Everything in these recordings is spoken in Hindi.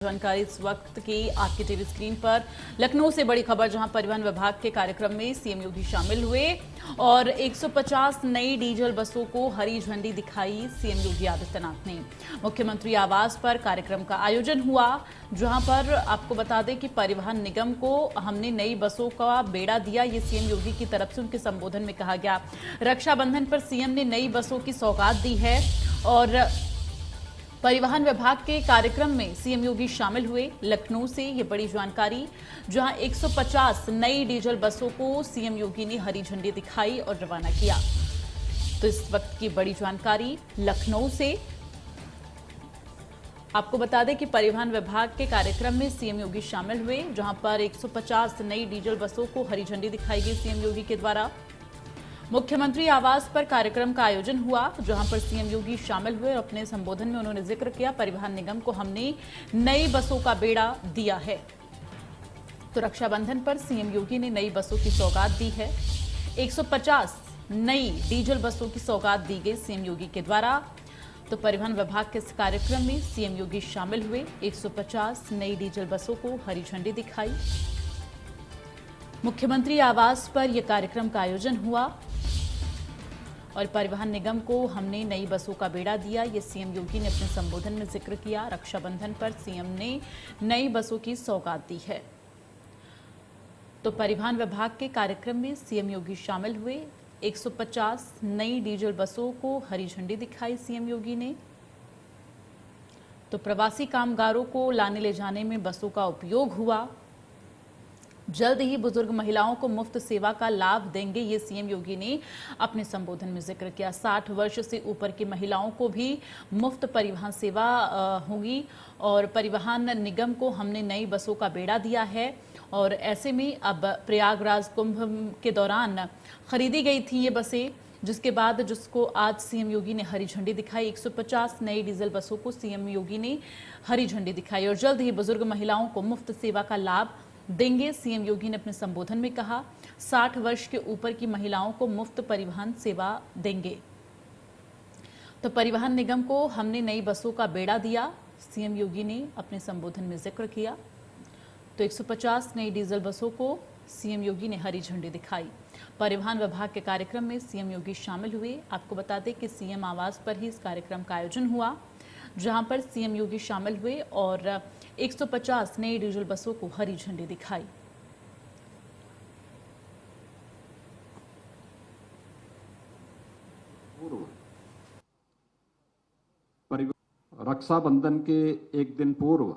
जानकारी इस वक्त की आपकी टीवी स्क्रीन पर। लखनऊ से बड़ी खबर, जहां परिवहन विभाग के कार्यक्रम में सीएम योगी शामिल हुए और 150 नई डीजल बसों को हरी झंडी दिखाई सीएम योगी आदित्यनाथ ने। मुख्यमंत्री आवास पर कार्यक्रम का आयोजन हुआ, जहां पर आपको बता दें कि परिवहन निगम को हमने नई बसों का बेड़ा दिया, ये सीएम योगी की तरफ से उनके संबोधन में कहा गया। रक्षाबंधन पर सीएम ने नई बसों की सौगात दी है और परिवहन विभाग के कार्यक्रम में सीएम योगी शामिल हुए। लखनऊ से ये बड़ी जानकारी, जहां 150 नई डीजल बसों को सीएम योगी ने हरी झंडी दिखाई और रवाना किया। तो इस वक्त की बड़ी जानकारी लखनऊ से। आपको बता दें कि परिवहन विभाग के कार्यक्रम में सीएम योगी शामिल हुए, जहां पर 150 नई डीजल बसों को हरी झंडी दिखाई गई सीएम योगी के द्वारा। मुख्यमंत्री आवास पर कार्यक्रम का आयोजन हुआ, जहां पर सीएम योगी शामिल हुए और अपने संबोधन में उन्होंने जिक्र किया, परिवहन निगम को हमने नई बसों का बेड़ा दिया है। तो रक्षाबंधन पर सीएम योगी ने नई बसों की सौगात दी है। 150 नई डीजल बसों की सौगात दी गई सीएम योगी के द्वारा। तो परिवहन विभाग के इस कार्यक्रम में सीएम योगी शामिल हुए, 150 नई डीजल बसों को हरी झंडी दिखाई। मुख्यमंत्री आवास पर यह कार्यक्रम का आयोजन हुआ और परिवहन निगम को हमने नई बसों का बेड़ा दिया, ये सीएम योगी ने अपने संबोधन में जिक्र किया। रक्षाबंधन पर सीएम ने नई बसों की सौगात दी है। तो परिवहन विभाग के कार्यक्रम में सीएम योगी शामिल हुए, 150 नई डीजल बसों को हरी झंडी दिखाई सीएम योगी ने। तो प्रवासी कामगारों को लाने ले जाने में बसों का उपयोग हुआ। जल्द ही बुजुर्ग महिलाओं को मुफ्त सेवा का लाभ देंगे, ये सीएम योगी ने अपने संबोधन में जिक्र किया। 60 वर्ष से ऊपर की महिलाओं को भी मुफ्त परिवहन सेवा होगी और परिवहन निगम को हमने नई बसों का बेड़ा दिया है। और ऐसे में अब प्रयागराज कुंभ के दौरान खरीदी गई थी ये बसें, जिसको आज सीएम योगी ने हरी झंडी दिखाई। 150 नई डीजल बसों को सीएम योगी ने हरी झंडी दिखाई और जल्द ही बुजुर्ग महिलाओं को मुफ्त सेवा का लाभ देंगे, सीएम योगी ने अपने संबोधन में कहा। 60 वर्ष के ऊपर की महिलाओं को मुफ्त परिवहन सेवा देंगे। तो परिवहन निगम को हमने नई बसों का बेड़ा दिया, सीएम योगी ने अपने संबोधन में जिक्र किया। तो 150 नई डीजल बसों को सीएम योगी ने हरी झंडी दिखाई। परिवहन विभाग के कार्यक्रम में सीएम योगी शामिल हुए। आपको बता दें कि सीएम आवास पर ही इस कार्यक्रम का आयोजन हुआ, जहां पर सीएम योगी शामिल हुए और 150 नई डीजल बसों को हरी झंडी दिखाई। रक्षाबंधन के एक दिन पूर्व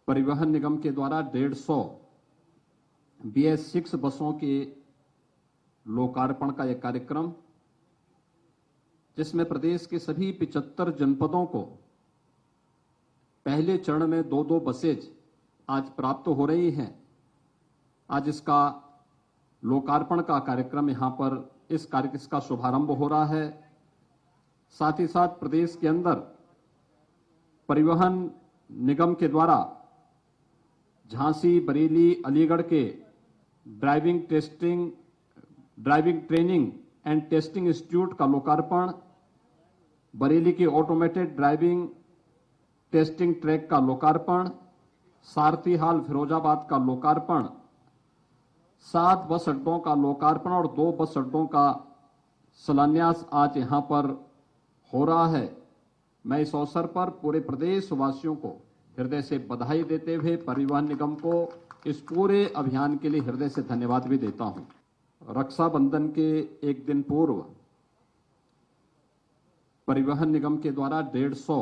परिवहन निगम के द्वारा 150 BS6 बसों के लोकार्पण का यह कार्यक्रम, जिसमें प्रदेश के सभी 75 जनपदों को पहले चरण में 2-2 बसेज आज प्राप्त हो रही हैं। आज इसका लोकार्पण का कार्यक्रम यहां पर इसका शुभारंभ हो रहा है। साथ ही साथ प्रदेश के अंदर परिवहन निगम के द्वारा झांसी, बरेली, अलीगढ़ के driving training and testing institute का लोकार्पण, बरेली के ऑटोमेटेड ड्राइविंग टेस्टिंग ट्रैक का लोकार्पण, सारथी हाल फिरोजाबाद का लोकार्पण, 7 बस अड्डों का लोकार्पण और 2 बस अड्डों का शिलान्यास आज यहां पर हो रहा है। मैं इस अवसर पर पूरे प्रदेश वासियों को हृदय से बधाई देते हुए परिवहन निगम को इस पूरे अभियान के लिए हृदय से धन्यवाद भी देता हूं। रक्षाबंधन के एक दिन पूर्व परिवहन निगम के द्वारा 150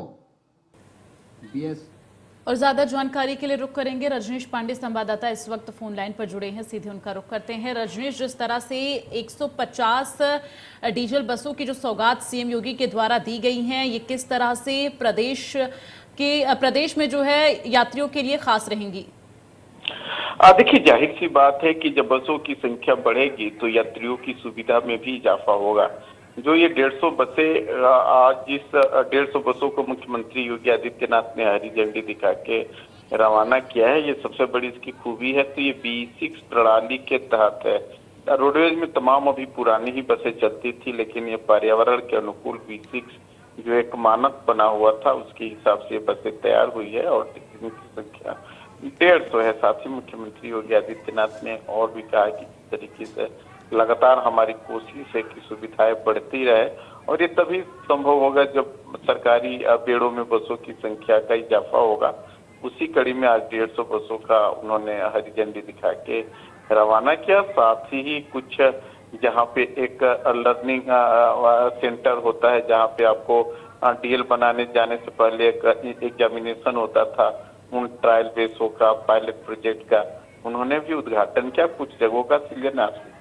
BS। और ज्यादा जानकारी के लिए रुख करेंगे। रजनीश पांडे संवाददाता इस वक्त फोन लाइन पर जुड़े हैं, सीधे उनका रुख करते हैं। रजनीश, जिस तरह से 150 डीजल बसों की जो सौगात सीएम योगी के द्वारा दी गई हैं, ये किस तरह से प्रदेश में जो है यात्रियों के लिए खास रहेंगी? देखिए, जाहिर सी बात है कि जब बसों की संख्या बढ़ेगी तो यात्रियों की सुविधा में भी इजाफा होगा। जो ये 150 बसें आज जिस 150 बसों को मुख्यमंत्री योगी आदित्यनाथ ने हरी झंडी दिखा के रवाना किया है, ये सबसे बड़ी इसकी खूबी है। तो ये B6 प्रणाली के तहत है। रोडवेज में तमाम अभी पुरानी ही बसें चलती थी, लेकिन ये पर्यावरण के अनुकूल B6 जो एक मानक बना हुआ था उसके हिसाब से बसें तैयार हुई है और इनकी संख्या 150 है। साथ ही मुख्यमंत्री योगी आदित्यनाथ ने और भी कहा कि इस तरीके से लगातार हमारी कोशिश है कि सुविधाएं बढ़ती रहे और ये तभी संभव होगा जब सरकारी बेड़ों में बसों की संख्या का इजाफा होगा। उसी कड़ी में आज 150 बसों का उन्होंने हरी झंडी दिखा के रवाना किया। साथ ही कुछ जहाँ पे एक लर्निंग सेंटर होता है, जहाँ पे आपको डीएल बनाने जाने से पहले एक एग्जामिनेशन होता था, उन ट्रायल बेसों का पायलट प्रोजेक्ट का उन्होंने भी उद्घाटन किया, कुछ जगहों का शिलान्यास भी